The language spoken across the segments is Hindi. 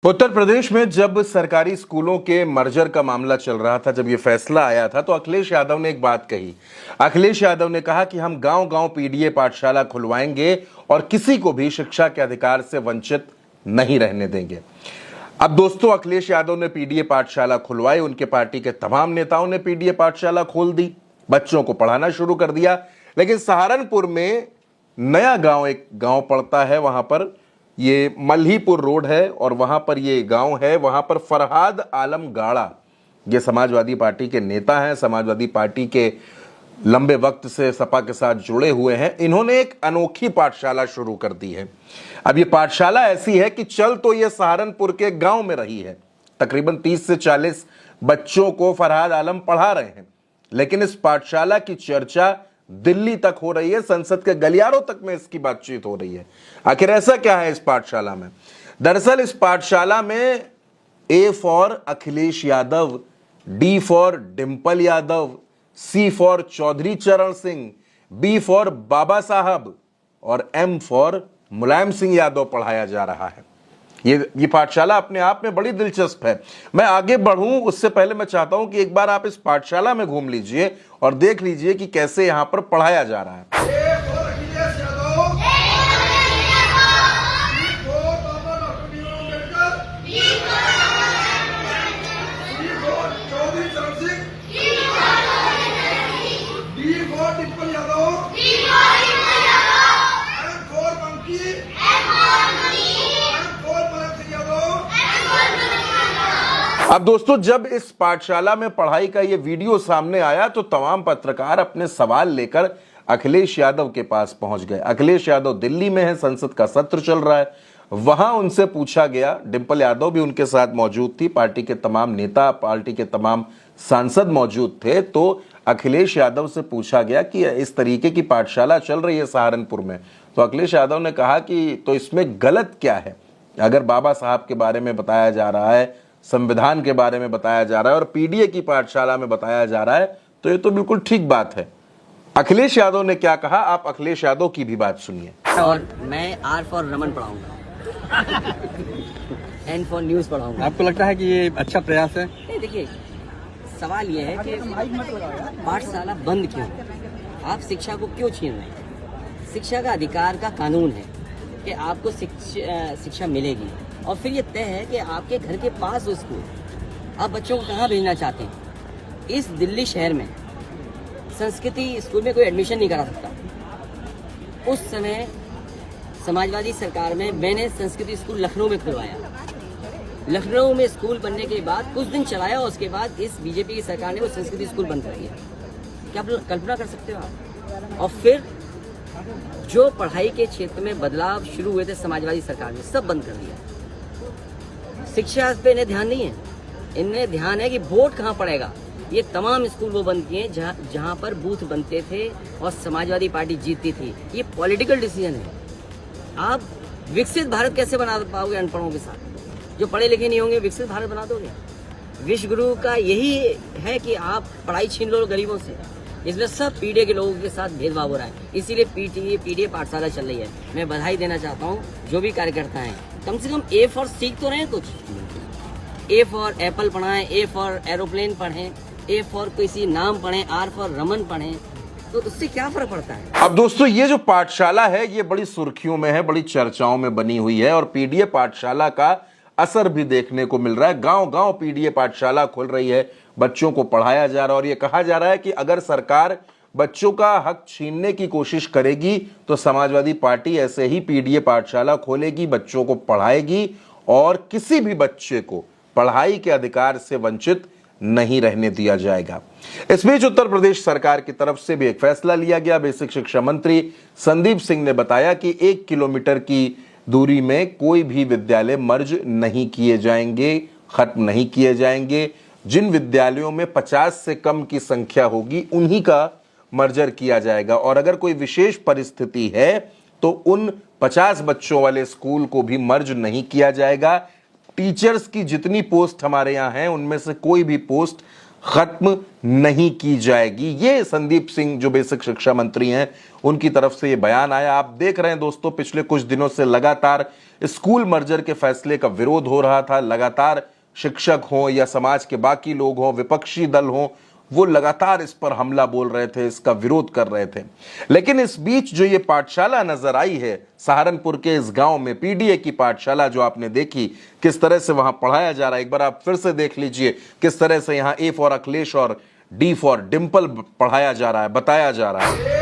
उत्तर प्रदेश में जब सरकारी स्कूलों के मर्जर का मामला चल रहा था, जब ये फैसला आया था, तो अखिलेश यादव ने एक बात कही। अखिलेश यादव ने कहा कि हम गांव-गांव पीडीए पाठशाला खुलवाएंगे और किसी को भी शिक्षा के अधिकार से वंचित नहीं रहने देंगे। अब दोस्तों, अखिलेश यादव ने पीडीए पाठशाला खुलवाई, उनके पार्टी के तमाम नेताओं ने पीडीए पाठशाला खोल दी, बच्चों को पढ़ाना शुरू कर दिया। लेकिन सहारनपुर में नया गांव, एक गांव पड़ता है, वहां पर ये मल्हीपुर रोड है और वहां पर ये गांव है। वहां पर फरहाद आलम गाड़ा, ये समाजवादी पार्टी के नेता हैं, समाजवादी पार्टी के लंबे वक्त से सपा के साथ जुड़े हुए हैं। इन्होंने एक अनोखी पाठशाला शुरू कर दी है। अब ये पाठशाला ऐसी है कि चल तो ये सहारनपुर के गांव में रही है, तकरीबन 30 से 40 बच्चों को फरहाद आलम पढ़ा रहे हैं, लेकिन इस पाठशाला की चर्चा दिल्ली तक हो रही है, संसद के गलियारों तक में इसकी बातचीत हो रही है। आखिर ऐसा क्या है इस पाठशाला में? दरअसल इस पाठशाला में A for Akhilesh Yadav, D for Dimple Yadav, C for Chaudhary Charan Singh, B for Baba Saheb और एम फॉर मुलायम सिंह यादव पढ़ाया जा रहा है। ये पाठशाला अपने आप में बड़ी दिलचस्प है। मैं आगे बढ़ूं उससे पहले मैं चाहता हूं कि एक बार आप इस पाठशाला में घूम लीजिए और देख लीजिए कि कैसे यहां पर पढ़ाया जा रहा है। अब दोस्तों, जब इस पाठशाला में पढ़ाई का ये वीडियो सामने आया तो तमाम पत्रकार अपने सवाल लेकर अखिलेश यादव के पास पहुंच गए। अखिलेश यादव दिल्ली में है, संसद का सत्र चल रहा है, वहां उनसे पूछा गया। डिंपल यादव भी उनके साथ मौजूद थी, पार्टी के तमाम नेता, पार्टी के तमाम सांसद मौजूद थे। तो अखिलेश यादव से पूछा गया कि इस तरीके की पाठशाला चल रही है सहारनपुर में, तो अखिलेश यादव ने कहा कि तो इसमें गलत क्या है? अगर बाबा साहब के बारे में बताया जा रहा है, संविधान के बारे में बताया जा रहा है और पीडीए की पाठशाला में बताया जा रहा है, तो ये तो बिल्कुल ठीक बात है। अखिलेश यादव ने क्या कहा, आप अखिलेश यादव की भी बात सुनिए। और मैं आर फॉर रमन पढ़ाऊंगा, एन फॉर न्यूज पढ़ाऊंगा। आपको लगता है कि ये अच्छा प्रयास है? नहीं, देखिए, सवाल ये है कि पाठशाला बंद क्यों? आप शिक्षा को क्यों छीन रहे हैं? शिक्षा का अधिकार का कानून है कि आपको शिक्षा मिलेगी, और फिर ये तय है कि आपके घर के पास हो स्कूल, आप बच्चों को कहाँ भेजना चाहते हैं। इस दिल्ली शहर में संस्कृति स्कूल में कोई एडमिशन नहीं करा सकता। उस समय समाजवादी सरकार में मैंने संस्कृति स्कूल लखनऊ में खुलवाया। लखनऊ में स्कूल बनने के बाद कुछ दिन चलाया, और उसके बाद इस बीजेपी की सरकार ने वो संस्कृति स्कूल बंद कर दिया। क्या आप कल्पना कर सकते हो आप? और फिर जो पढ़ाई के क्षेत्र में बदलाव शुरू हुए थे समाजवादी सरकार ने, सब बंद कर दिया। शिक्षा पे इन्हें ध्यान नहीं है, इन्हें ध्यान है कि वोट कहाँ पड़ेगा। ये तमाम स्कूल वो बंद किए जहाँ पर बूथ बनते थे और समाजवादी पार्टी जीतती थी। ये पॉलिटिकल डिसीजन है। आप विकसित भारत कैसे बना पाओगे अनपढ़ों के साथ? जो पढ़े लिखे नहीं होंगे विकसित भारत बना दोगे? विश्व गुरु का यही है कि आप पढ़ाई छीन लो गरीबों से। इसमें सब पीडीए के लोगों के साथ भेदभाव हो रहा है, इसीलिए पीडीए पाठशाला चल रही है। मैं बधाई देना चाहता हूँ जो भी कार्यकर्ता हैं, कम से कम ए फॉर सीख तो रहे हैं कुछ। ए फॉर एप्पल पढ़ाएं, ए फॉर एरोप्लेन पढ़ें, ए फॉर किसी नाम पढ़ें, आर फॉर रमन पढ़ें, तो उससे क्या फर्क पड़ता है? अब दोस्तों, ये जो पाठशाला है ये बड़ी सुर्खियों में है, बड़ी चर्चाओं में बनी हुई है और पीडीए पाठशाला का असर भी देखने को मिल रहा है। गांव-गांव पीडीए पाठशाला खुल रही है, बच्चों को पढ़ाया जा रहा है और ये कहा जा रहा है कि अगर सरकार बच्चों का हक छीनने की कोशिश करेगी तो समाजवादी पार्टी ऐसे ही पीडीए पाठशाला खोलेगी, बच्चों को पढ़ाएगी और किसी भी बच्चे को पढ़ाई के अधिकार से वंचित नहीं रहने दिया जाएगा। इस बीच उत्तर प्रदेश सरकार की तरफ से भी एक फैसला लिया गया। बेसिक शिक्षा मंत्री संदीप सिंह ने बताया कि 1 किलोमीटर की दूरी में कोई भी विद्यालय मर्ज नहीं किए जाएंगे, खत्म नहीं किए जाएंगे। जिन विद्यालयों में 50 से कम की संख्या होगी उन्हीं का मर्जर किया जाएगा, और अगर कोई विशेष परिस्थिति है तो उन 50 बच्चों वाले स्कूल को भी मर्ज नहीं किया जाएगा। टीचर्स की जितनी पोस्ट हमारे यहाँ हैं उनमें से कोई भी पोस्ट खत्म नहीं की जाएगी। ये संदीप सिंह जो बेसिक शिक्षा मंत्री हैं उनकी तरफ से ये बयान आया। आप देख रहे हैं दोस्तों, पिछले कुछ दिनों से लगातार स्कूल मर्जर के फैसले का विरोध हो रहा था। लगातार शिक्षक हों या समाज के बाकी लोग हों, विपक्षी दल हों, वो लगातार इस पर हमला बोल रहे थे, इसका विरोध कर रहे थे। लेकिन इस बीच जो ये पाठशाला नजर आई है सहारनपुर के इस गांव में, पीडीए की पाठशाला जो आपने देखी, किस तरह से वहां पढ़ाया जा रहा है, एक बार आप फिर से देख लीजिए किस तरह से यहां ए फॉर अखिलेश और डी फॉर डिंपल पढ़ाया जा रहा है, बताया जा रहा है।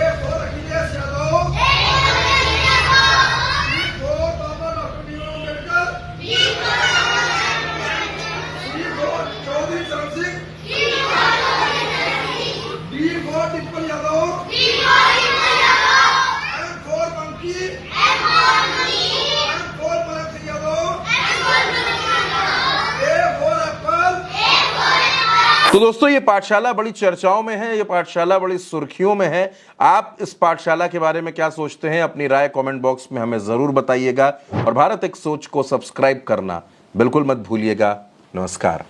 तो दोस्तों ये पाठशाला बड़ी चर्चाओं में है, ये पाठशाला बड़ी सुर्खियों में है। आप इस पाठशाला के बारे में क्या सोचते हैं? अपनी राय कमेंट बॉक्स में हमें जरूर बताइएगा और भारत एक सोच को सब्सक्राइब करना बिल्कुल मत भूलिएगा। नमस्कार।